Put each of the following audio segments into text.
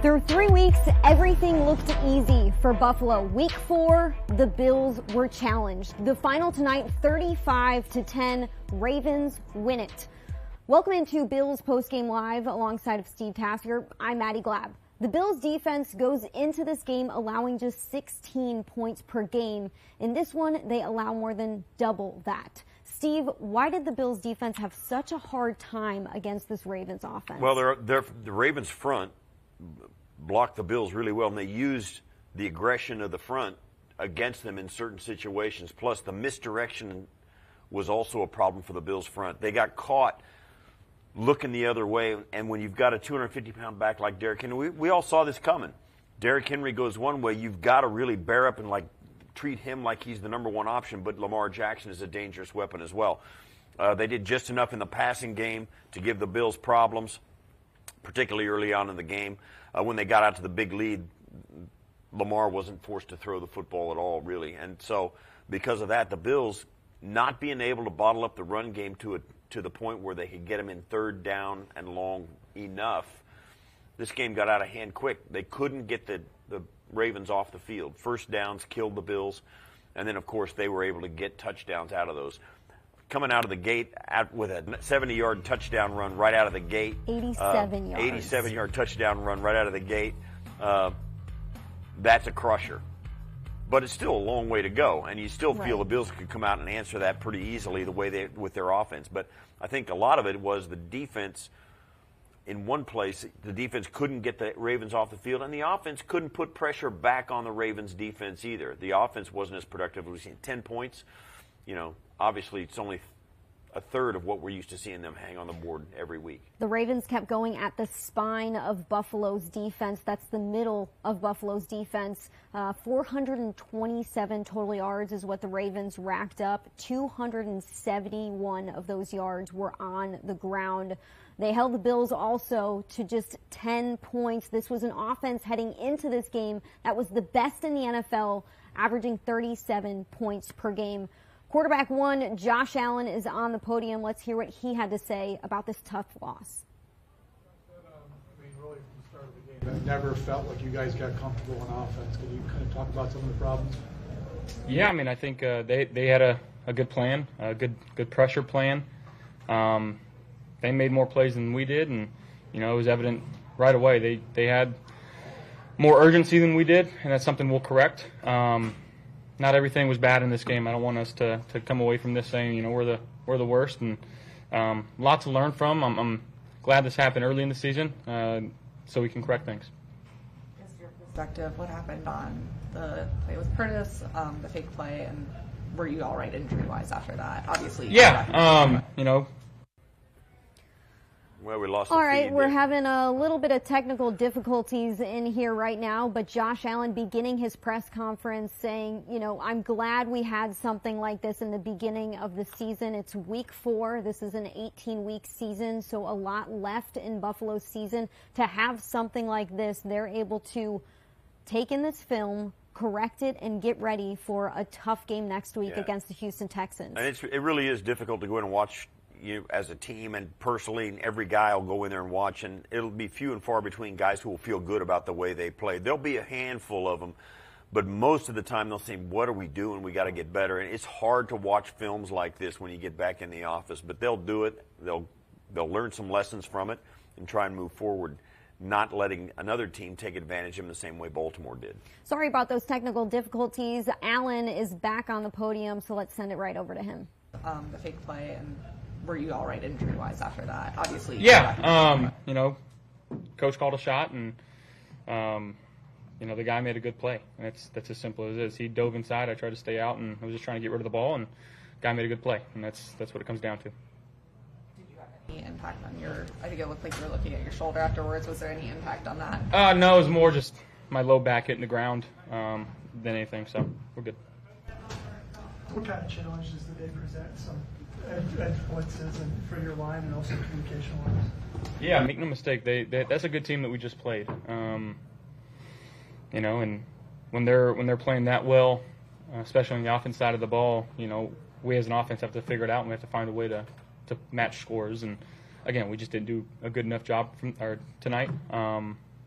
Through 3 weeks, everything looked easy for Buffalo. Week 4, the Bills were challenged. The final tonight, 35-10, Ravens win it. Welcome into Bills Postgame Live alongside of Steve Tasker. I'm Maddy Glab. The Bills defense goes into this game allowing just 16 points per game. In this one, they allow more than double that. Steve, why did the Bills defense have such a hard time against this Ravens offense? Well, the Ravens front blocked the Bills really well, and they used the aggression of the front against them in certain situations. Plus, the misdirection was also a problem for the Bills front. They got caught looking the other way, and when you've got a 250-pound back like Derrick Henry, we all saw this coming. Derrick Henry goes one way, you've got to really bear up and treat him like he's the number one option, but Lamar Jackson is a dangerous weapon as well. They did just enough in the passing game to give the Bills problems, particularly early on in the game. When they got out to the big lead, Lamar wasn't forced to throw the football at all, really. And so because of that, the Bills not being able to bottle up the run game to the point where they could get them in third down and long enough, this game got out of hand quick. They couldn't get the Ravens off the field. First downs killed the Bills, and then, of course, they were able to get touchdowns out of those. Coming out of the gate with a 70-yard touchdown run right out of the gate. 87 yards. 87-yard touchdown run right out of the gate. That's a crusher. But it's still a long way to go, and you still feel the Bills could come out and answer that pretty easily the way with their offense. But I think a lot of it was the defense. In one place, the defense couldn't get the Ravens off the field, and the offense couldn't put pressure back on the Ravens' defense either. The offense wasn't as productive. We've seen 10 points. Obviously it's only a third of what we're used to seeing them hang on the board every week. The Ravens kept going at the spine of Buffalo's defense. That's the middle of Buffalo's defense. 427 total yards is what the Ravens racked up. 271 of those yards were on the ground. They held the Bills also to just 10 points. This was an offense heading into this game that was the best in the NFL, averaging 37 points per game. Quarterback one, Josh Allen, is on the podium. Let's hear what he had to say about this tough loss. Really from the start of the game, it never felt like you guys got comfortable on offense. Can you kind of talk about some of the problems? Yeah, I think they had a good plan, a good pressure plan. They made more plays than we did, and it was evident right away. They had more urgency than we did, and that's something we'll correct. Not everything was bad in this game. I don't want us to come away from this saying, we're the worst, and lots to learn from. I'm glad this happened early in the season, so we can correct things. Just your perspective, what happened on the play with Curtis, the fake play, and were you all right injury-wise after that? Obviously. Yeah, Well, we lost All right, we're having a little bit of technical difficulties in here right now, but Josh Allen beginning his press conference saying, I'm glad we had something like this in the beginning of the season. It's week 4. This is an 18-week season, so a lot left in Buffalo's season. To have something like this, they're able to take in this film, correct it, and get ready for a tough game next week against the Houston Texans. And it really is difficult to go in and watch as a team and personally, and every guy will go in there and watch, and it'll be few and far between guys who will feel good about the way they play. There'll be a handful of them, but most of the time they'll say, what are we doing? We got to get better. And it's hard to watch films like this when you get back in the office, but they'll do it. They'll learn some lessons from it and try and move forward, not letting another team take advantage of them the same way Baltimore did. Sorry about those technical difficulties. Allen is back on the podium, so let's send it right over to him. The fake play, and were you all right injury-wise after that? Obviously. Yeah, coach called a shot, and the guy made a good play. And that's as simple as it is. He dove inside. I tried to stay out, and I was just trying to get rid of the ball, and the guy made a good play, and that's what it comes down to. Did you have any impact on I think it looked like you were looking at your shoulder afterwards. Was there any impact on that? No, it was more just my low back hitting the ground than anything, so we're good. What kind of challenges did they present? Some edge blitzes and for your line and also communication-wise? Yeah, make no mistake, that's a good team that we just played. And when they're playing that well, especially on the offense side of the ball, we as an offense have to figure it out, and we have to find a way to match scores. And again, we just didn't do a good enough job tonight.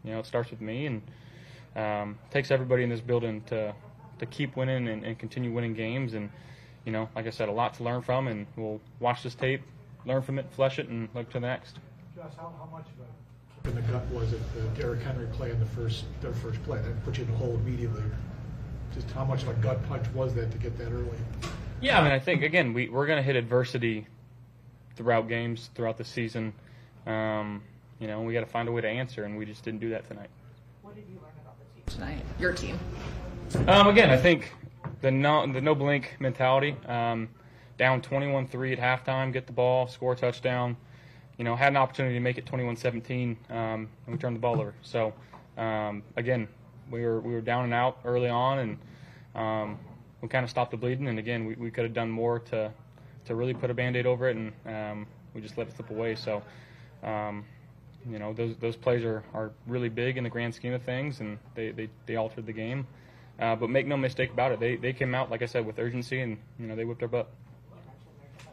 it starts with me, and takes everybody in this building to keep winning and continue winning games. And like I said, a lot to learn from, and we'll watch this tape, learn from it, flesh it, and look to the next. Josh, how much of a kick in the gut was it the Derrick Henry play in their first play? That put you in the hole immediately. Just how much of a gut punch was that to get that early? Yeah, I mean, I think, again, we're going to hit adversity throughout games, throughout the season. We got to find a way to answer, and we just didn't do that tonight. What did you learn about the team tonight, your team? Again, I think the no blink mentality. Down 21-3 at halftime, get the ball, score a touchdown. Had an opportunity to make it 21-17, and we turned the ball over. So, again, we were down and out early on, and we kind of stopped the bleeding. And again, we could have done more to really put a Band-Aid over it, and we just let it slip away. So, those plays are really big in the grand scheme of things, and they altered the game. But make no mistake about it, they came out, like I said, with urgency, and they whipped their butt.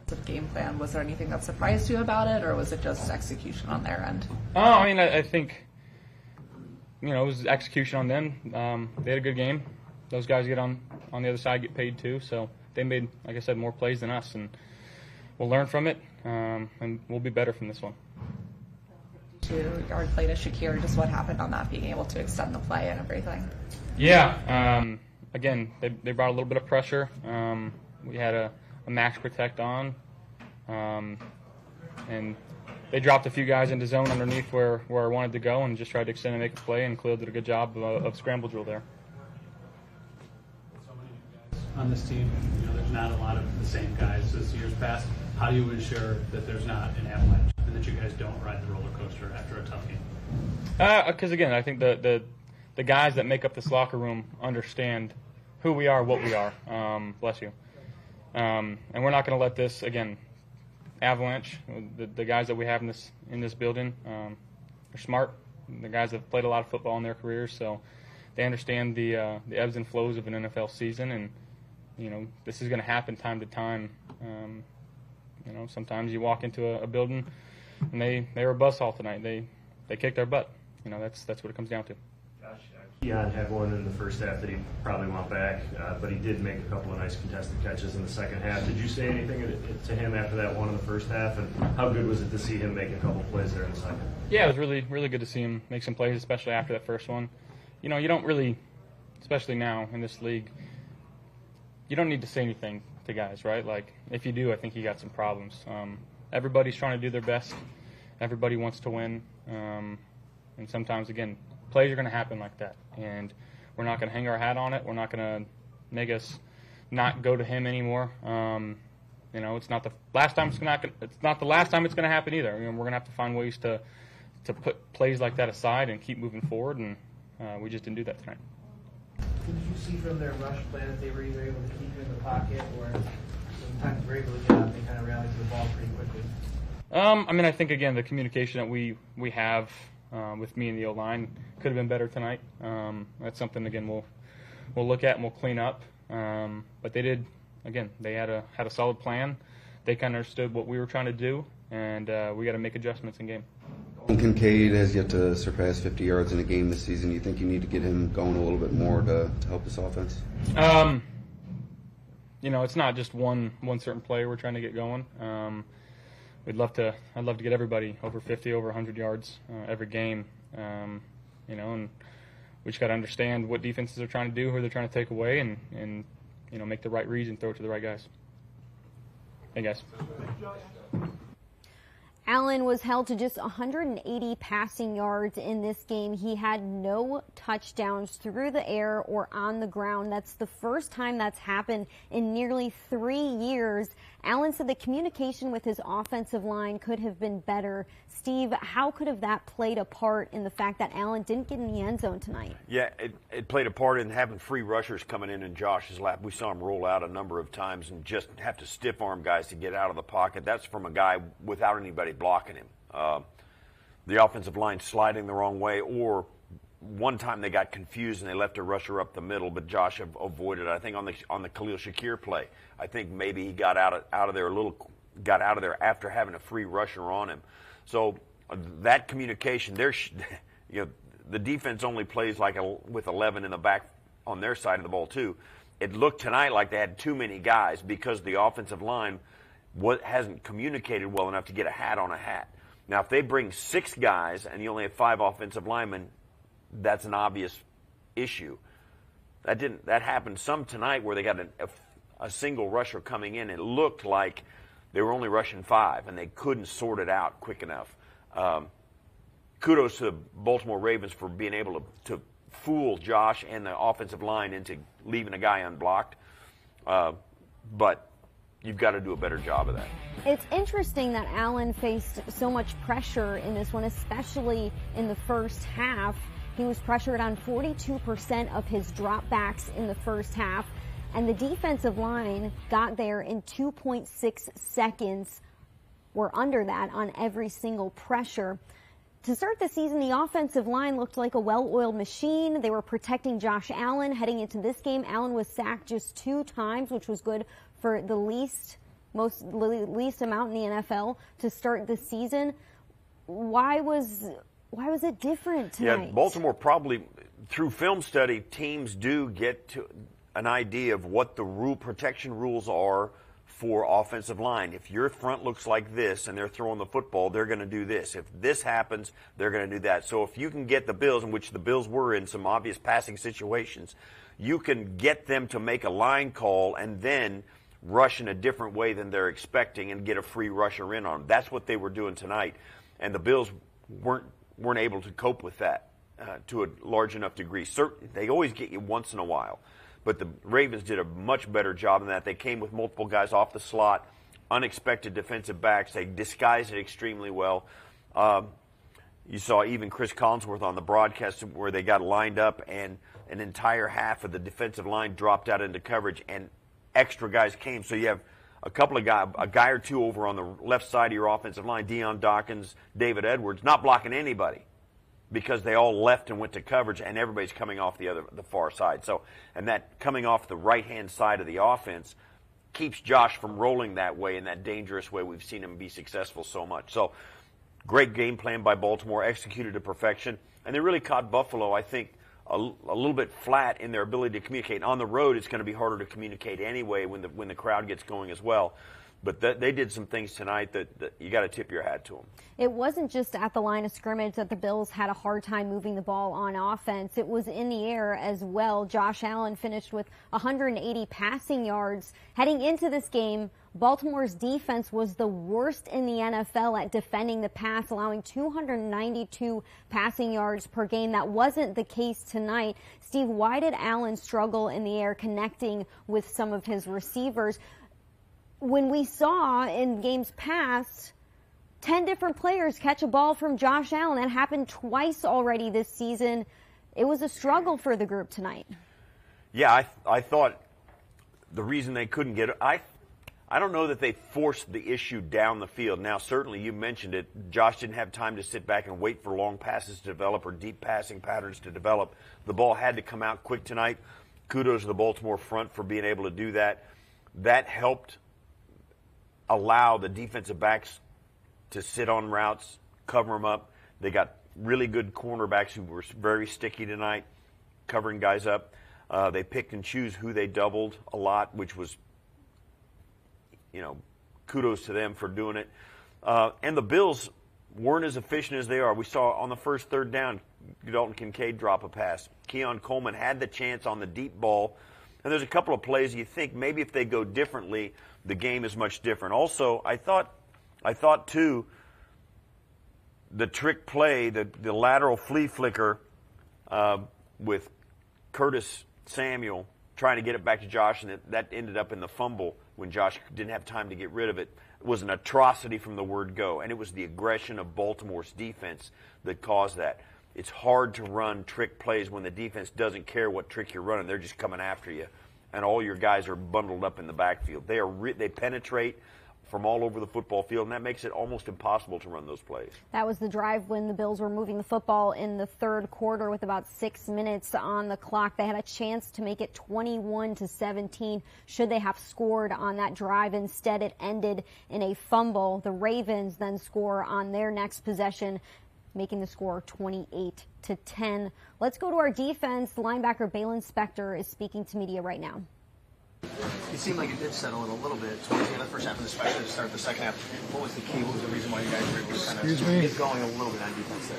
The game plan, was there anything that surprised you about it, or was it just execution on their end? I think it was execution on them. They had a good game. Those guys get on the other side, get paid too. So they made, like I said, more plays than us, and we'll learn from it, and we'll be better from this one. 2-yard play to Shakir, just what happened on that, being able to extend the play and everything? Yeah, again, they brought a little bit of pressure. We had a max protect on, and they dropped a few guys into zone underneath where I wanted to go, and just tried to extend and make a play, and Khalil did a good job of scramble drill there. So many guys on this team, there's not a lot of the same guys as years past. How do you ensure that there's not an avalanche and that you guys don't ride the roller coaster after a tough game? Because again, I think the guys that make up this locker room understand who we are, what we are. Bless you. And we're not going to let this, again, avalanche. The guys that we have in this building are smart. The guys have played a lot of football in their careers, so they understand the ebbs and flows of an NFL season. And this is going to happen time to time. Sometimes you walk into a building and they were a buzzsaw tonight. They kicked our butt. That's what it comes down to. Josh, Keon had one in the first half that he probably want back, but he did make a couple of nice contested catches in the second half. Did you say anything to him after that one in the first half, and how good was it to see him make a couple plays there in the second? Yeah, it was really, really good to see him make some plays, especially after that first one. You don't really, especially now in this league, you don't need to say anything to guys, right? Like, if you do, I think you got some problems. Everybody's trying to do their best. Everybody wants to win. And sometimes, again, plays are going to happen like that. And we're not going to hang our hat on it. We're not going to make us not go to him anymore. It's not the last time it's not the last time it's going to happen either. We're going to have to find ways to put plays like that aside and keep moving forward. And we just didn't do that tonight. Did you see from their rush play that they were either able to keep you in the pocket, or sometimes they were able to get out, they kind of rallied to the ball pretty quickly? I think, again, the communication that we have with me and the O-line could have been better tonight. That's something, again, we'll look at and we'll clean up. But they did, again, they had a solid plan. They kind of understood what we were trying to do, and we got to make adjustments in game. Kincaid has yet to surpass 50 yards in a game this season. You think you need to get him going a little bit more to help this offense? It's not just one certain player we're trying to get going. I'd love to get everybody over 50, over 100 yards every game. And we just got to understand what defenses are trying to do, who they're trying to take away, and make the right reads and throw it to the right guys. Hey, guys. Allen was held to just 180 passing yards in this game. He had no touchdowns through the air or on the ground. That's the first time that's happened in nearly 3 years. Allen said the communication with his offensive line could have been better. Steve, how could have that played a part in the fact that Allen didn't get in the end zone tonight? Yeah, it played a part in having free rushers coming in Josh's lap. We saw him roll out a number of times and just have to stiff arm guys to get out of the pocket. That's from a guy without anybody blocking him. The offensive line sliding the wrong way, or one time they got confused and they left a rusher up the middle, but Josh avoided it. I think on the Khalil Shakir play, I think maybe he got out of there after having a free rusher on him. So that communication, the defense only plays with 11 in the back on their side of the ball too. It looked tonight like they had too many guys because the offensive line hasn't communicated well enough to get a hat on a hat. Now, if they bring 6 guys and you only have 5 offensive linemen, that's an obvious issue. That happened some tonight where they got a single rusher coming in. It looked like they were only rushing 5 and they couldn't sort it out quick enough. Kudos to the Baltimore Ravens for being able to fool Josh and the offensive line into leaving a guy unblocked. But you've got to do a better job of that. It's interesting that Allen faced so much pressure in this one, especially in the first half. He was pressured on 42% of his dropbacks in the first half, and the defensive line got there in 2.6 seconds. We're under that on every single pressure. To start the season, the offensive line looked like a well-oiled machine. They were protecting Josh Allen. Heading into this game, Allen was sacked just 2 times, which was good for the least amount in the NFL to start the season. Why was it different tonight? Yeah, Baltimore probably, through film study, teams do get to an idea of what the protection rules are for offensive line. If your front looks like this and they're throwing the football, they're going to do this. If this happens, they're going to do that. So if you can get the Bills, in which the Bills were in some obvious passing situations, you can get them to make a line call and then rush in a different way than they're expecting and get a free rusher in on them. That's what they were doing tonight. And the Bills weren't able to cope with that to a large enough degree. Certainly, they always get you once in a while. But the Ravens did a much better job than that. They came with multiple guys off the slot, unexpected defensive backs. They disguised it extremely well. You saw even Chris Collinsworth on the broadcast where they got lined up and an entire half of the defensive line dropped out into coverage and extra guys came. So you have a guy or two over on the left side of your offensive line, Deion Dawkins, David Edwards, not blocking anybody, because they all left and went to coverage, and everybody's coming off the far side. So, and that coming off the right-hand side of the offense keeps Josh from rolling that way in that dangerous way we've seen him be successful so much. So, great game plan by Baltimore, executed to perfection, and they really caught Buffalo, I think, a little bit flat in their ability to communicate. On the road, it's going to be harder to communicate anyway when the crowd gets going as well. But they did some things tonight that you got to tip your hat to them. It wasn't just at the line of scrimmage that the Bills had a hard time moving the ball on offense. It was in the air as well. Josh Allen finished with 180 passing yards. Heading into this game, Baltimore's defense was the worst in the NFL at defending the pass, allowing 292 passing yards per game. That wasn't the case tonight. Steve, why did Allen struggle in the air connecting with some of his receivers? When we saw in games past 10 different players catch a ball from Josh Allen, that happened twice already this season. It was a struggle for the group tonight. Yeah, I thought the reason they couldn't get it, I don't know that they forced the issue down the field. Now, certainly you mentioned it. Josh didn't have time to sit back and wait for long passes to develop or deep passing patterns to develop. The ball had to come out quick tonight. Kudos to the Baltimore front for being able to do that. That helped allow the defensive backs to sit on routes, cover them up. They got really good cornerbacks who were very sticky tonight, covering guys up. They picked and choose who they doubled a lot, which was, kudos to them for doing it. And the Bills weren't as efficient as they are. We saw on the first third down, Dalton Kincaid drop a pass. Keon Coleman had the chance on the deep ball. And there's a couple of plays you think maybe if they go differently, the game is much different. Also, I thought too, the trick play, the lateral flea flicker with Curtis Samuel trying to get it back to Josh, and that ended up in the fumble when Josh didn't have time to get rid of it. It was an atrocity from the word go, and it was the aggression of Baltimore's defense that caused that. It's hard to run trick plays when the defense doesn't care what trick you're running. They're just coming after you, and all your guys are bundled up in the backfield. They penetrate from all over the football field, and that makes it almost impossible to run those plays. That was the drive when the Bills were moving the football in the third quarter with about 6 minutes on the clock. They had a chance to make it 21-17 should they have scored on that drive. Instead, it ended in a fumble. The Ravens then score on their next possession. making the score 28-10. Let's go to our defense. Linebacker Baylon Spector is speaking to media right now. It seemed like it did settle in a little bit towards the end of the first half, and especially to start the second half. What was the key? What was the reason why you guys were able to kind of get going a little bit on defense there?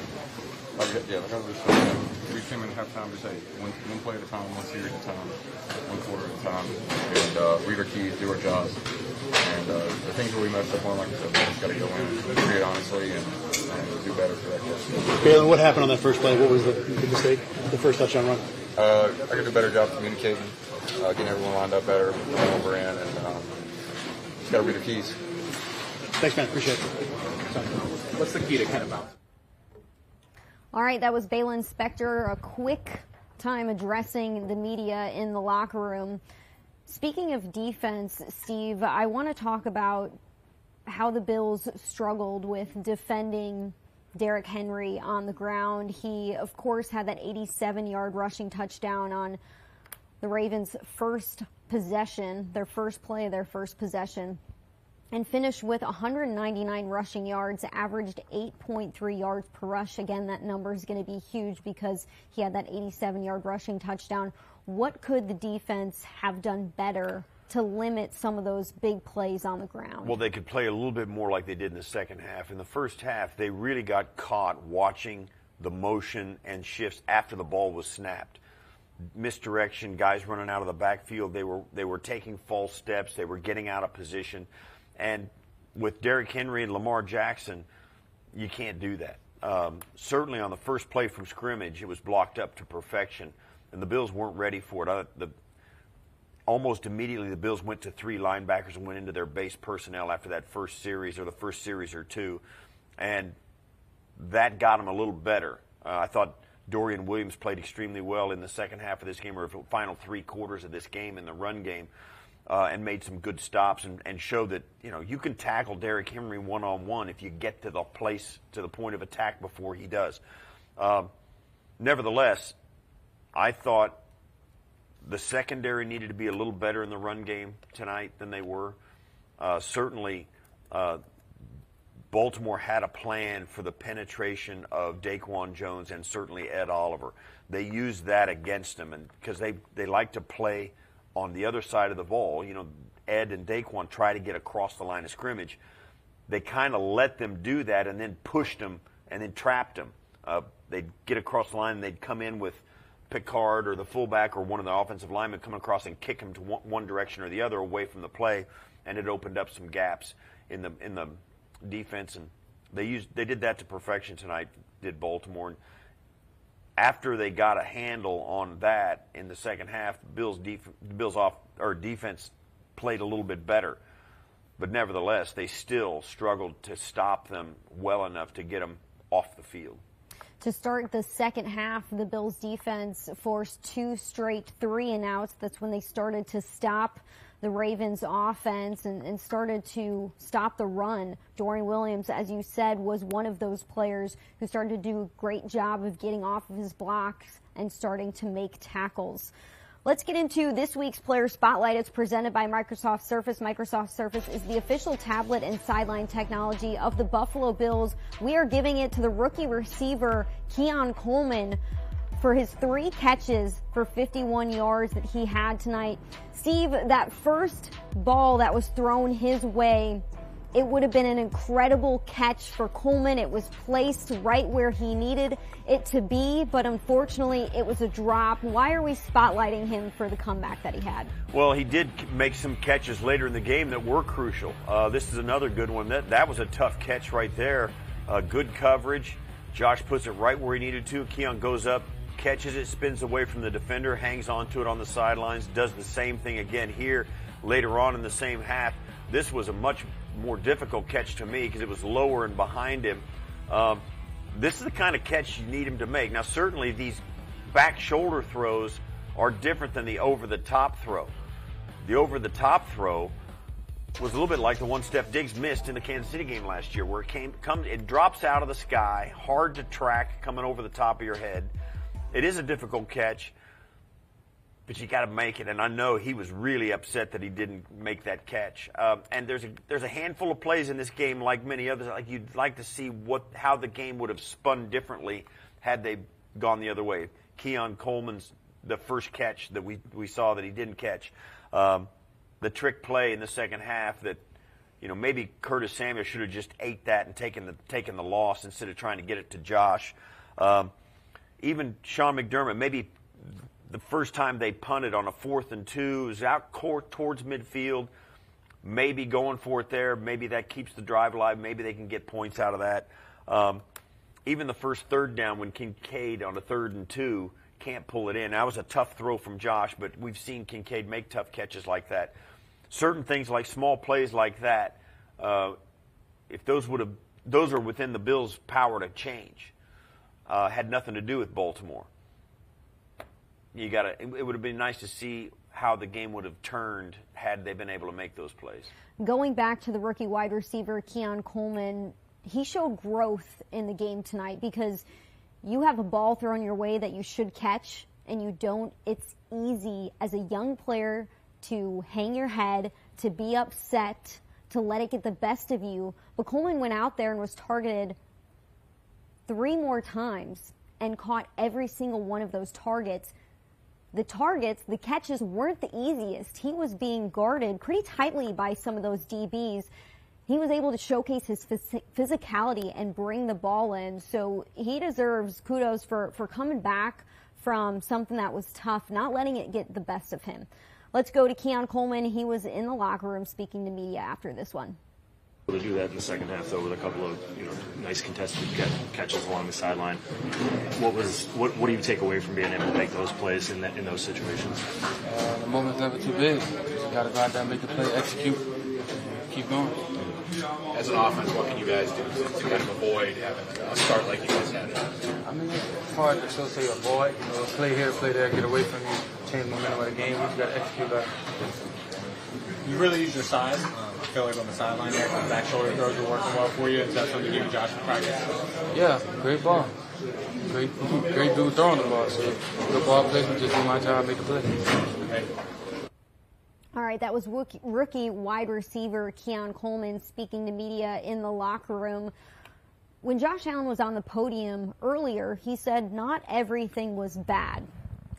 Like I was saying, we came in halftime to say one play at a time, one series at a time, one quarter at a time, and read our keys, do our jobs. And the things where we messed up on, like I said, we just got to go in, read it honestly, and do better for that game. Baylon, what happened on that first play? What was the mistake? The first touchdown run? I got to do a better job communicating, getting everyone lined up better, going over in, and just got to read our keys. Thanks, man. Appreciate it. What's the key to kind of bounce? All right, that was Baylon Spector, a quick time addressing the media in the locker room. Speaking of defense, Steve, I want to talk about how the Bills struggled with defending Derrick Henry on the ground. He, of course, had that 87-yard rushing touchdown on the Ravens' first possession, their first play of their first possession, and finished with 199 rushing yards, averaged 8.3 yards per rush. Again, that number is going to be huge because he had that 87-yard rushing touchdown. What could the defense have done better to limit some of those big plays on the ground? Well, they could play a little bit more like they did in the second half. In the first half, they really got caught watching the motion and shifts after the ball was snapped. Misdirection, guys running out of the backfield. They were taking false steps. They were getting out of position. And with Derrick Henry and Lamar Jackson, you can't do that. Certainly on the first play from scrimmage, it was blocked up to perfection, and the Bills weren't ready for it. Almost immediately, the Bills went to 3 linebackers and went into their base personnel after that first series or the first series or two, and that got them a little better. I thought Dorian Williams played extremely well in the second half of this game, or the final 3 quarters of this game in the run game. And made some good stops and showed that, you can tackle Derrick Henry one-on-one if you get to the point of attack before he does. Nevertheless, I thought the secondary needed to be a little better in the run game tonight than they were. Certainly, Baltimore had a plan for the penetration of Daquan Jones and certainly Ed Oliver. They used that against them, and because they like to play on the other side of the ball. Ed and Daquan try to get across the line of scrimmage. They kind of let them do that and then pushed them and then trapped them. They'd get across the line and they'd come in with Picard or the fullback or one of the offensive linemen come across and kick him to one direction or the other away from the play, and it opened up some gaps in the defense. And they did that to perfection tonight, did Baltimore. And after they got a handle on that in the second half, Bills defense played a little bit better. But nevertheless, they still struggled to stop them well enough to get them off the field. To start the second half, the Bills defense forced 2 straight 3-and-outs. That's when they started to stop the Ravens offense and started to stop the run. Dorian Williams, as you said, was one of those players who started to do a great job of getting off of his blocks and starting to make tackles. Let's get into this week's Player Spotlight. It's presented by Microsoft Surface. Microsoft Surface is the official tablet and sideline technology of the Buffalo Bills. We are giving it to the rookie receiver, Keon Coleman, for his 3 catches for 51 yards that he had tonight. Steve, that first ball that was thrown his way, it would have been an incredible catch for Coleman. It was placed right where he needed it to be, but unfortunately it was a drop. Why are we spotlighting him for the comeback that he had? Well, he did make some catches later in the game that were crucial. This is another good one. That was a tough catch right there. Good coverage. Josh puts it right where he needed to. Keon goes up, catches it, spins away from the defender, hangs onto it on the sidelines, does the same thing again here later on in the same half. This was a much more difficult catch to me because it was lower and behind him. This is the kind of catch you need him to make. Now, certainly these back shoulder throws are different than the over-the-top throw. The over-the-top throw was a little bit like the one Steph Diggs missed in the Kansas City game last year, where it drops out of the sky, hard to track, coming over the top of your head. It is a difficult catch. but you got to make it. And I know he was really upset that he didn't make that catch. And there's a handful of plays in this game, like many others, like you'd like to see how the game would have spun differently had they gone the other way. Keon Coleman's the first catch that we saw that he didn't catch. The trick play in the second half that, maybe Curtis Samuel should have just ate that and taken the loss instead of trying to get it to Josh. Even Sean McDermott, maybe the first time they punted on a 4th and 2, was out towards midfield, maybe going for it there. Maybe that keeps the drive alive. Maybe they can get points out of that. Even the first 3rd down when Kincaid on a 3rd and 2 can't pull it in. That was a tough throw from Josh, but we've seen Kincaid make tough catches like that. Certain things like small plays like that, if those are within the Bills' power to change, had nothing to do with Baltimore. It would have been nice to see how the game would have turned had they been able to make those plays. Going back to the rookie wide receiver, Keon Coleman, he showed growth in the game tonight because you have a ball thrown your way that you should catch and you don't. It's easy as a young player to hang your head, to be upset, to let it get the best of you. But Coleman went out there and was targeted 3 more times and caught every single one of those targets. The catches weren't the easiest. He was being guarded pretty tightly by some of those DBs. He was able to showcase his physicality and bring the ball in. So he deserves kudos for coming back from something that was tough, not letting it get the best of him. Let's go to Keon Coleman. He was in the locker room speaking to media after this one. To do that in the second half, though, with a couple of nice contested catches along the sideline. What do you take away from being able to make those plays in those situations? The moment's never too big. You got to go out there and make the play, execute, keep going. As an offense, what can you guys do to kind of avoid having a start like you guys had? I mean, it's hard to still say avoid. Play here, play there, get away from you, change the momentum of the game. You just got to execute that. You really use your size. I feel like on the sideline there, the back shoulder throws are working well for you. Is that something you and Josh in practice? Yeah, great ball. Great dude throwing the ball. So good ball placement, just do my job, make the play. Okay. All right, that was rookie wide receiver Keon Coleman speaking to media in the locker room. When Josh Allen was on the podium earlier, he said not everything was bad.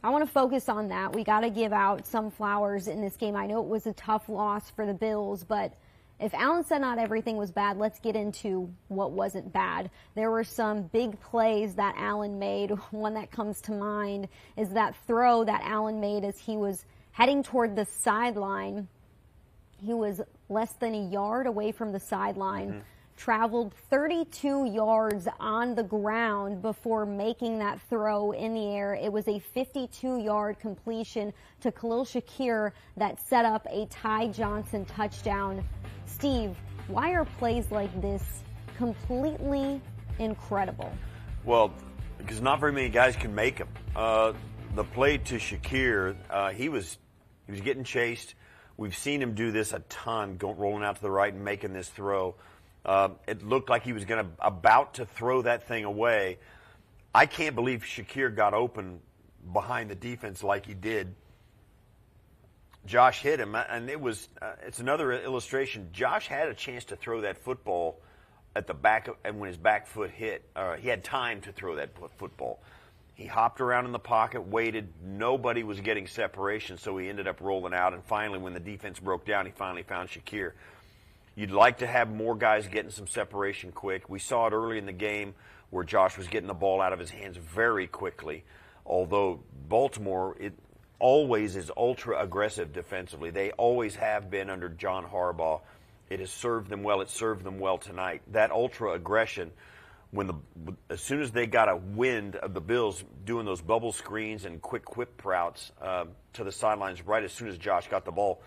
I want to focus on that. We got to give out some flowers in this game. I know it was a tough loss for the Bills, but if Allen said not everything was bad, let's get into what wasn't bad. There were some big plays that Allen made. One that comes to mind is that throw that Allen made as he was heading toward the sideline. He was less than a yard away from the sideline. Traveled 32 yards on the ground before making that throw in the air. It was a 52-yard completion to Khalil Shakir that set up a Ty Johnson touchdown. Steve, why are plays like this completely incredible? Well, because not very many guys can make them. The play to Shakir, he was getting chased. We've seen him do this a ton, rolling out to the right and making this throw. It looked like he was about to throw that thing away. I can't believe Shakir got open behind the defense like he did. Josh hit him, and it's another illustration. Josh had a chance to throw that football at the back, and when his back foot hit, he had time to throw that football. He hopped around in the pocket, waited. Nobody was getting separation, so he ended up rolling out, and finally, when the defense broke down, he finally found Shakir. You'd like to have more guys getting some separation quick. We saw it early in the game where Josh was getting the ball out of his hands very quickly, although Baltimore always is ultra aggressive defensively. They always have been under John Harbaugh. It has served them well. It served them well tonight. That ultra aggression, as soon as they got a wind of the Bills doing those bubble screens and quick whip routes to the sidelines right as soon as Josh got the ball,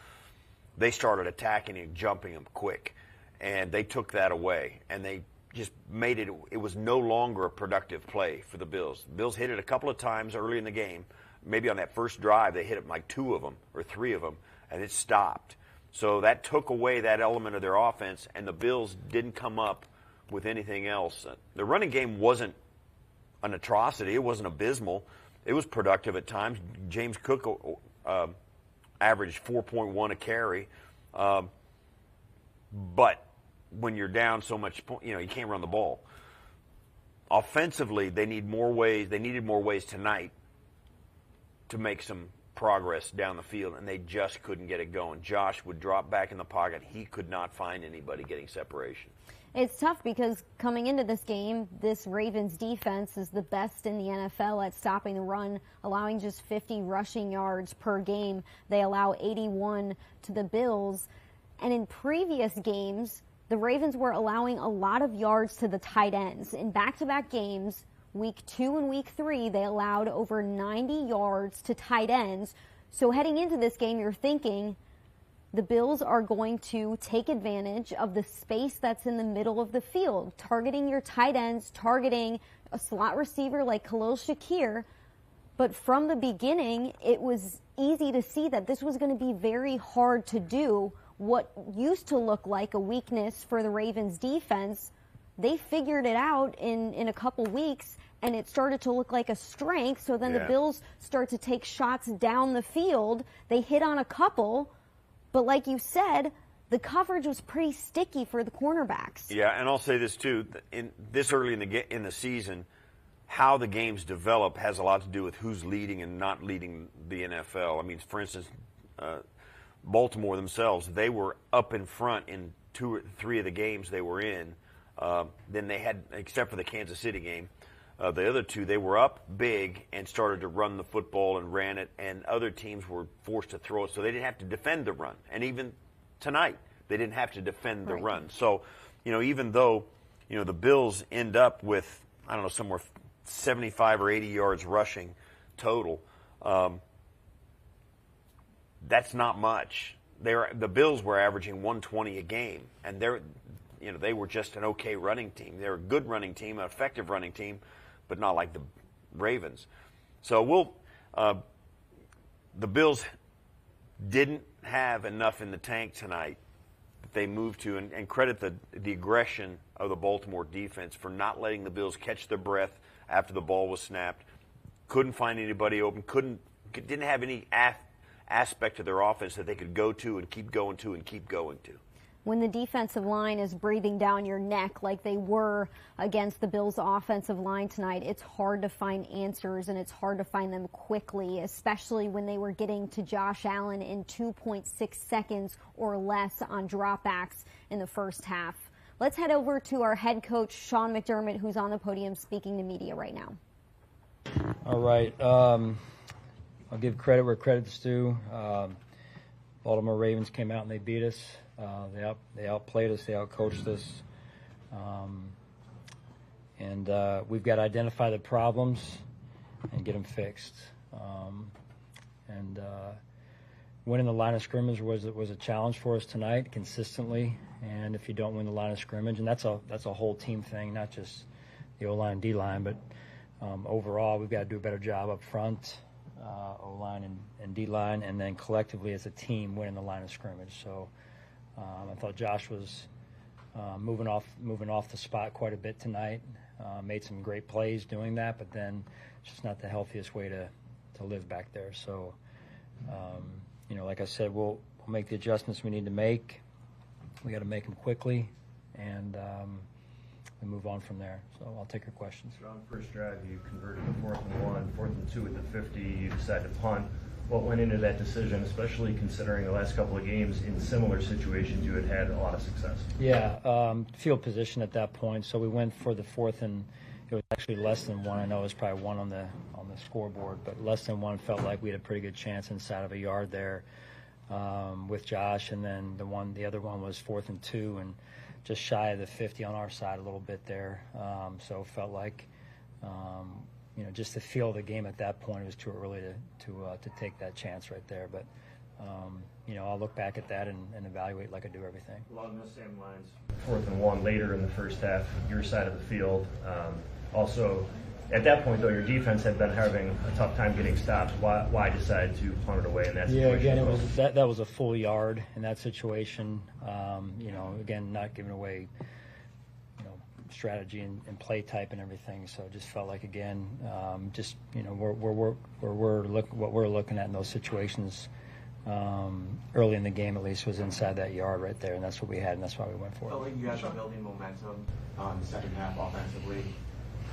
they started attacking and jumping him quick, and they took that away, and they just made it was no longer a productive play for the Bills. The Bills hit it a couple of times early in the game. Maybe on that first drive, they hit it like 2 of them or 3 of them, and it stopped. So that took away that element of their offense, and the Bills didn't come up with anything else. The running game wasn't an atrocity. It wasn't abysmal. It was productive at times. James Cook averaged 4.1 a carry. But when you're down so much, you can't run the ball. Offensively, they needed more ways tonight to make some progress down the field, and they just couldn't get it going. Josh would drop back in the pocket. He could not find anybody getting separation. It's tough because coming into this game, this Ravens defense is the best in the NFL at stopping the run, allowing just 50 rushing yards per game. They allow 81 to the Bills. And in previous games, the Ravens were allowing a lot of yards to the tight ends. In back-to-back games, week 2 and week 3, they allowed over 90 yards to tight ends. So heading into this game, you're thinking the Bills are going to take advantage of the space that's in the middle of the field, targeting your tight ends, targeting a slot receiver like Khalil Shakir. But from the beginning, it was easy to see that this was going to be very hard to do. What used to look like a weakness for the Ravens defense, they figured it out in a couple weeks, and it started to look like a strength. So then the Bills start to take shots down the field. They hit on a couple, but like you said, the coverage was pretty sticky for the cornerbacks. Yeah, and I'll say this too: this early in the season, how the games develop has a lot to do with who's leading and not leading the NFL. I mean, for instance, Baltimore themselves, they were up in front in 2 or 3 of the games they were in. Then they had, except for the Kansas City game, the other 2, they were up big and started to run the football and ran it, and other teams were forced to throw it, so they didn't have to defend the run. And even tonight, they didn't have to defend the run. So, even though, the Bills end up with, I don't know, somewhere 75 or 80 yards rushing total, that's not much. The Bills were averaging 120 a game, and they were just an okay running team. They're a good running team, an effective running team, but not like the Ravens. So the Bills didn't have enough in the tank tonight that they moved to, and credit the aggression of the Baltimore defense for not letting the Bills catch their breath after the ball was snapped. Couldn't find anybody open. Didn't have any aspect of their offense that they could go to and keep going to and keep going to. When the defensive line is breathing down your neck like they were against the Bills' offensive line tonight, it's hard to find answers, and it's hard to find them quickly, especially when they were getting to Josh Allen in 2.6 seconds or less on dropbacks in the first half. Let's head over to our head coach, Sean McDermott, who's on the podium speaking to media right now. All right. I'll give credit where credit's due. Baltimore Ravens came out and they beat us. They outplayed us. They outcoached us. And we've got to identify the problems and get them fixed. Winning the line of scrimmage was a challenge for us tonight consistently. And if you don't win the line of scrimmage, and that's a whole team thing, not just the O-line, D-line, but overall we've got to do a better job up front. O-line and D-line, and then collectively as a team winning the line of scrimmage. So I thought Josh was moving off the spot quite a bit tonight. Made some great plays doing that, but then it's just not the healthiest way to live back there. So like I said, we'll make the adjustments we need to make. We got to make them quickly, and move on from there. So I'll take your questions. On first drive, you converted to 4th and 1, 4th and 2 at the 50. You decided to punt. What went into that decision, especially considering the last couple of games in similar situations you had a lot of success? Yeah, field position at that point. So we went for the 4th, and it was actually less than 1. I know it was probably 1 on the scoreboard, but less than 1 felt like we had a pretty good chance inside of a yard there with Josh, and then the other one was 4th and 2, and just shy of the 50 on our side a little bit there. So it felt like, just to feel the game at that point, it was too early to take that chance right there. But, I'll look back at that and evaluate like I do everything. Along those same lines, 4th and 1 later in the first half, your side of the field. Also, at that point, though, your defense had been having a tough time getting stops. Why decide to punt it away in that situation? Yeah, again, that was a full yard in that situation. Again, not giving away, strategy and play type and everything. So it just felt like, again, just, you know, what we're looking at in those situations early in the game, at least, was inside that yard right there, and that's what we had, and that's why we went for it. Felt like you guys were building momentum on the second half offensively.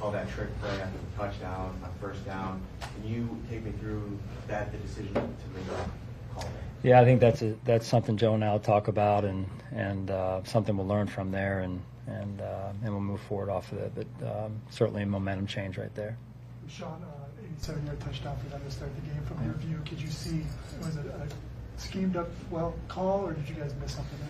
Call that trick play after the touchdown, first down. Can you take me through that, the decision to make a call there? Yeah, I think that's something Joe and I will talk about, and something we'll learn from there, and we'll move forward off of it. But certainly a momentum change right there. Sean, 87-yard touchdown for them to start the game. From your view, could you see, was it a schemed up well call, or did you guys miss something there?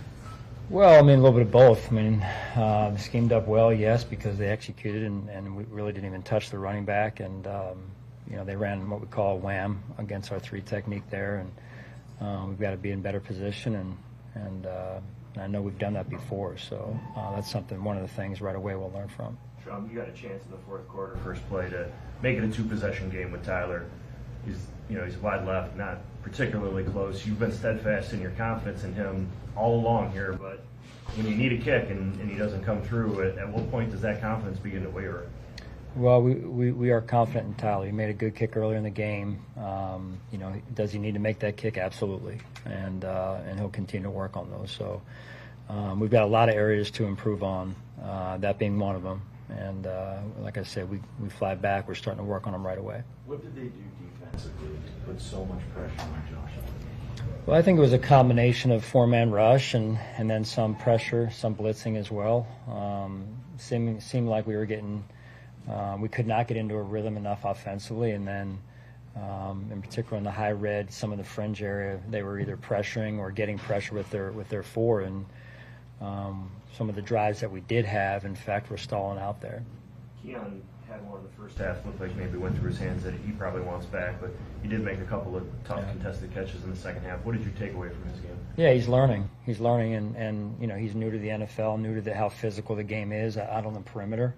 Well, I mean, a little bit of both. I mean, schemed up well, yes, because they executed, and we really didn't even touch the running back, and you know, they ran what we call a wham against our 3 technique there, and we've got to be in better position, and I know we've done that before, so that's something, one of the things right away we'll learn from. Sean, you got a chance in the fourth quarter, first play, to make it a 2-possession game with Tyler. He's wide left, not particularly close. You've been steadfast in your confidence in him all along here, but when you need a kick and he doesn't come through, at what point does that confidence begin to waver? Well, we are confident in Tyler. He made a good kick earlier in the game. You know, does he need to make that kick? Absolutely, and he'll continue to work on those. So we've got a lot of areas to improve on, that being one of them. And like I said, we fly back. We're starting to work on them right away. What did they do defensively to put so much pressure on Josh? Well, I think it was a combination of 4-man rush and then some pressure, some blitzing as well. Seemed like we were getting, we could not get into a rhythm enough offensively, and then in particular in the high red, some of the fringe area, they were either pressuring or getting pressure with their 4, and some of the drives that we did have, in fact, were stalling out there. Keon had one in the first half, looked like maybe went through his hands that he probably wants back, but he did make a couple of tough contested catches in the second half. What did you take away from his game? Yeah, he's learning. He's learning, and you know, he's new to the NFL, new to how physical the game is out on the perimeter.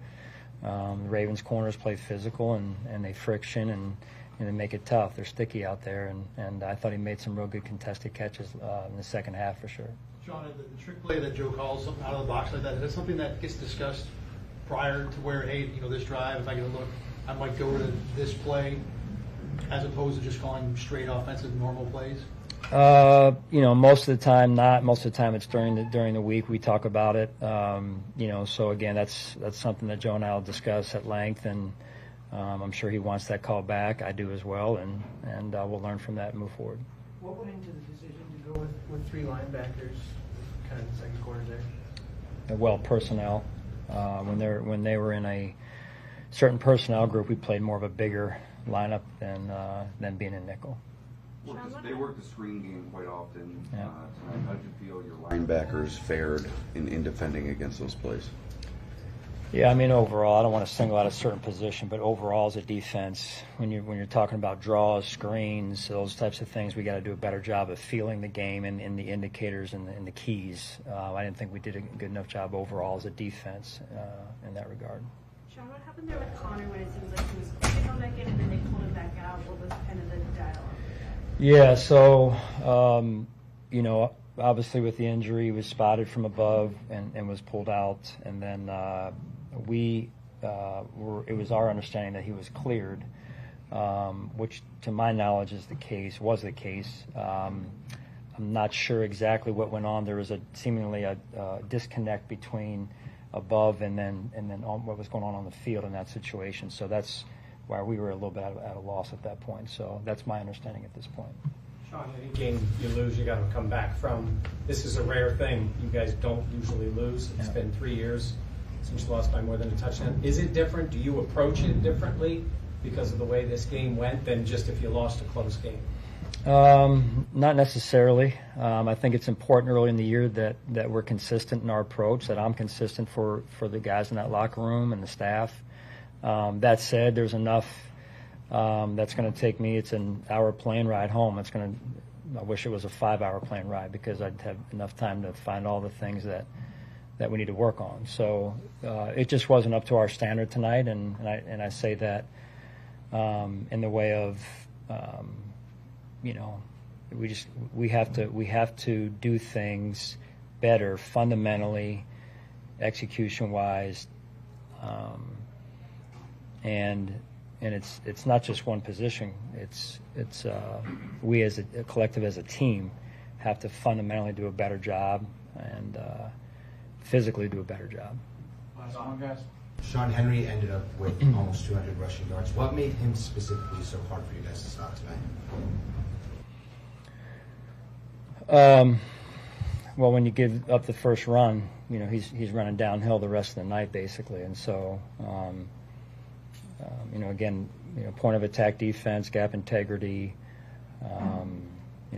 The Ravens corners play physical, and they friction and they make it tough. They're sticky out there, and I thought he made some real good contested catches in the second half for sure. Sean, the trick play that Joe calls something out of the box like that, is that something that gets discussed prior to where, hey, you know, this drive, if I get a look, I might go to this play, as opposed to just calling straight offensive normal plays? You know, most of the time not. Most of the time it's during the week we talk about it. You know, so again, that's something that Joe and I will discuss at length, and I'm sure he wants that call back. I do as well, and we'll learn from that and move forward. What went into the decision to go with 3 linebackers, kind of the second quarter there? Well, personnel. When they were in a certain personnel group, we played more of a bigger lineup than being in nickel. They work the screen game quite often. Tonight, how did you feel your linebackers fared in defending against those plays? Yeah, I mean, overall, I don't want to single out a certain position, but overall as a defense, when you're talking about draws, screens, those types of things, we got to do a better job of feeling the game and the indicators and the keys. I didn't think we did a good enough job overall as a defense in that regard. Sean, what happened there with Connor when it seems like he was clicking on that game and then they pulled him back out? What was kind of the dialogue? Yeah, so, you know, obviously with the injury, he was spotted from above and was pulled out, and then it was our understanding that he was cleared, which to my knowledge was the case. I'm not sure exactly what went on. There was seemingly a disconnect between above and then what was going on the field in that situation. So that's why we were a little bit at a loss at that point. So that's my understanding at this point. Sean, any game you lose, you got to come back from. This is a rare thing. You guys don't usually lose. It's been 3 years since you lost by more than a touchdown. Is it different? Do you approach it differently because of the way this game went than just if you lost a close game? Not necessarily. I think it's important early in the year that we're consistent in our approach, that I'm consistent for the guys in that locker room and the staff. That said, there's enough that's going to take me. It's an hour plane ride home. I wish it was a 5-hour plane ride because I'd have enough time to find all the things that we need to work on. So it just wasn't up to our standard tonight, and I say that in the way of you know, we have to do things better fundamentally, execution wise, And it's not just one position. It's we as a collective, as a team, have to fundamentally do a better job and physically do a better job. Last one, guys. Sean Henry ended up with almost 200 rushing yards. What made him specifically so hard for you guys to stop tonight? Well, when you give up the first run, he's running downhill the rest of the night basically, and so again, point of attack defense, gap integrity.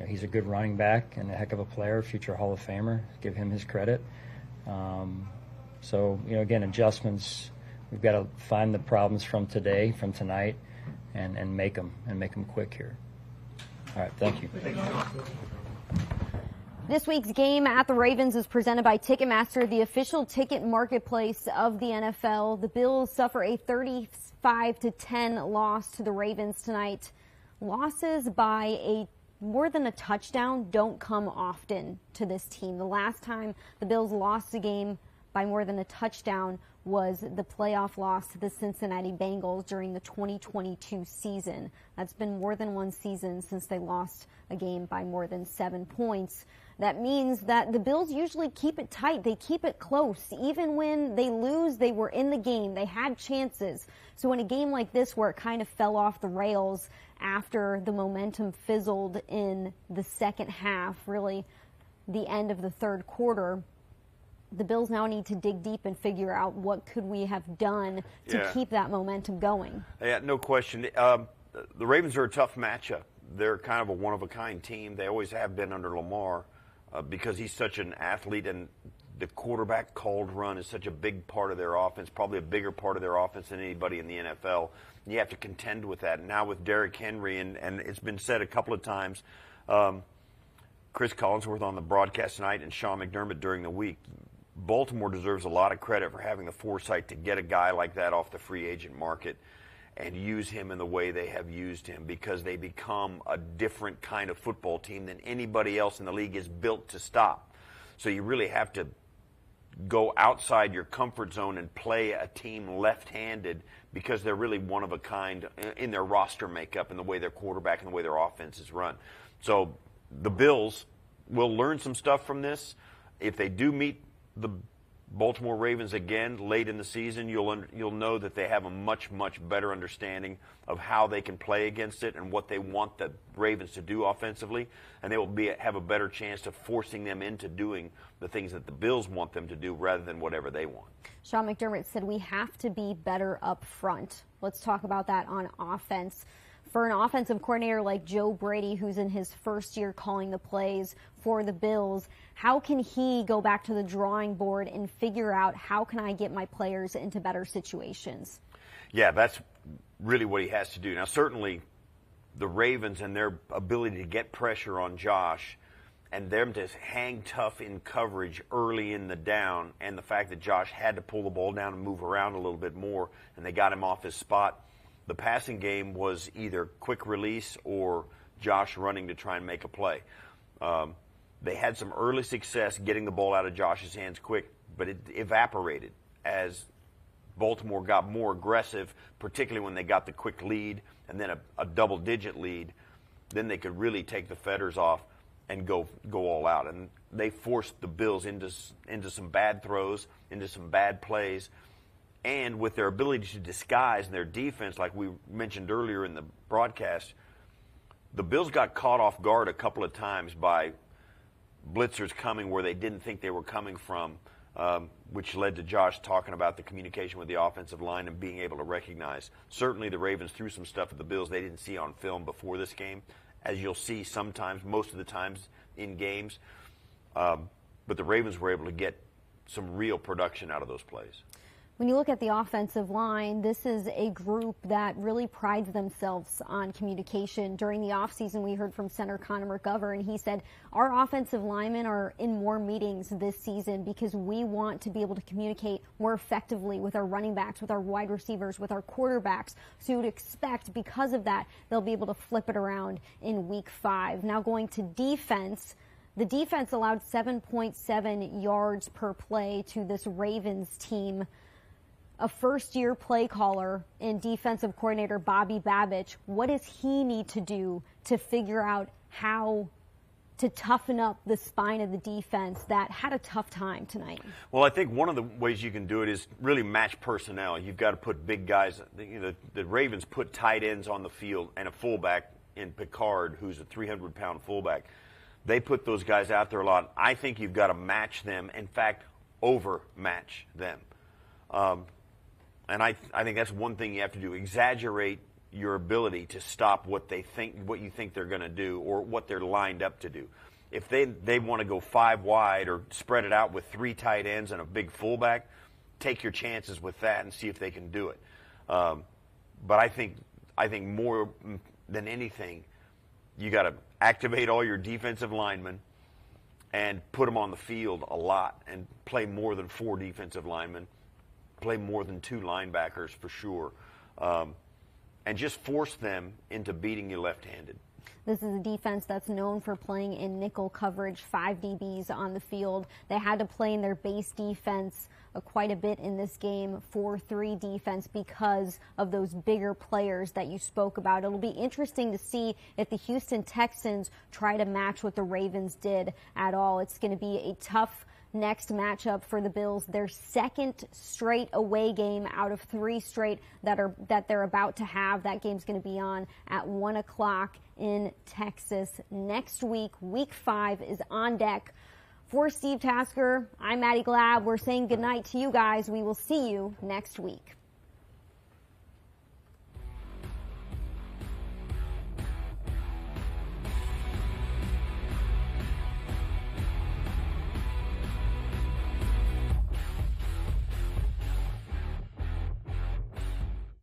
He's a good running back and a heck of a player, future Hall of Famer. Give him his credit. So again, adjustments. We've got to find the problems from tonight, and make them quick here. All right, thank you. This week's game at the Ravens is presented by Ticketmaster, the official ticket marketplace of the NFL. The Bills suffer a 35-10 loss to the Ravens tonight. Losses by more than a touchdown don't come often to this team. The last time the Bills lost a game by more than a touchdown was the playoff loss to the Cincinnati Bengals during the 2022 season. That's been more than one season since they lost a game by more than 7 points. That means that the Bills usually keep it tight. They keep it close. Even when they lose, they were in the game. They had chances. So in a game like this where it kind of fell off the rails after the momentum fizzled in the second half, really the end of the third quarter, the Bills now need to dig deep and figure out what could we have done to keep that momentum going. Yeah, no question. The Ravens are a tough matchup. They're kind of a one-of-a-kind team. They always have been under Lamar because he's such an athlete, and the quarterback called run is such a big part of their offense, probably a bigger part of their offense than anybody in the NFL. And you have to contend with that. Now with Derrick Henry, and it's been said a couple of times, Chris Collinsworth on the broadcast tonight and Sean McDermott during the week, Baltimore deserves a lot of credit for having the foresight to get a guy like that off the free agent market and use him in the way they have used him, because they become a different kind of football team than anybody else in the league is built to stop. So you really have to go outside your comfort zone and play a team left-handed, because they're really one of a kind in their roster makeup and the way their quarterback and the way their offense is run. So the Bills will learn some stuff from this. If they do meet the Baltimore Ravens again late in the season, you'll know that they have a much, much better understanding of how they can play against it and what they want the Ravens to do offensively, and they will have a better chance of forcing them into doing the things that the Bills want them to do rather than whatever they want. Sean McDermott said we have to be better up front. Let's talk about that on offense. For an offensive coordinator like Joe Brady, who's in his first year calling the plays for the Bills, how can he go back to the drawing board and figure out how can I get my players into better situations? Yeah, that's really what he has to do. Now, certainly the Ravens and their ability to get pressure on Josh and them to hang tough in coverage early in the down, and the fact that Josh had to pull the ball down and move around a little bit more, and they got him off his spot. The passing game was either quick release or Josh running to try and make a play. They had some early success getting the ball out of Josh's hands quick, but it evaporated as Baltimore got more aggressive, particularly when they got the quick lead and then a double-digit lead. Then they could really take the fetters off and go all out. And they forced the Bills into some bad throws, into some bad plays. And with their ability to disguise their defense, like we mentioned earlier in the broadcast, the Bills got caught off guard a couple of times by blitzers coming where they didn't think they were coming from, which led to Josh talking about the communication with the offensive line and being able to recognize. Certainly the Ravens threw some stuff at the Bills they didn't see on film before this game, as you'll see sometimes, most of the times in games. But the Ravens were able to get some real production out of those plays. When you look at the offensive line, this is a group that really prides themselves on communication. During the offseason, we heard from center Connor McGovern, and he said, our offensive linemen are in more meetings this season because we want to be able to communicate more effectively with our running backs, with our wide receivers, with our quarterbacks. So you would expect, because of that, they'll be able to flip it around in Week 5. Now going to defense. The defense allowed 7.7 yards per play to this Ravens team. a first-year play caller in defensive coordinator Bobby Babich. What does he need to do to figure out how to toughen up the spine of the defense that had a tough time tonight? Well, I think one of the ways you can do it is really match personnel. You've got to put big guys. The Ravens put tight ends on the field and a fullback in Picard, who's a 300-pound fullback. They put those guys out there a lot. I think you've got to match them. In fact, overmatch them. And I think that's one thing you have to do. Exaggerate your ability to stop what you think they're going to do or what they're lined up to do. If they want to go 5 wide or spread it out with 3 tight ends and a big fullback, take your chances with that and see if they can do it. But I think more than anything, you got to activate all your defensive linemen and put them on the field a lot and play more than 4 defensive linemen, play more than 2 linebackers for sure, and just force them into beating you left-handed. This is a defense that's known for playing in nickel coverage, 5 DBs on the field. They had to play in their base defense quite a bit in this game, 4-3 defense, because of those bigger players that you spoke about. It'll be interesting to see if the Houston Texans try to match what the Ravens did at all. It's going to be a tough next matchup for the Bills, their second straight away game out of 3 straight that they're about to have. That game's going to be on at 1 o'clock in Texas next week. Week 5 is on deck. For Steve Tasker, I'm Maddy Glab. We're saying goodnight to you guys. We will see you next week.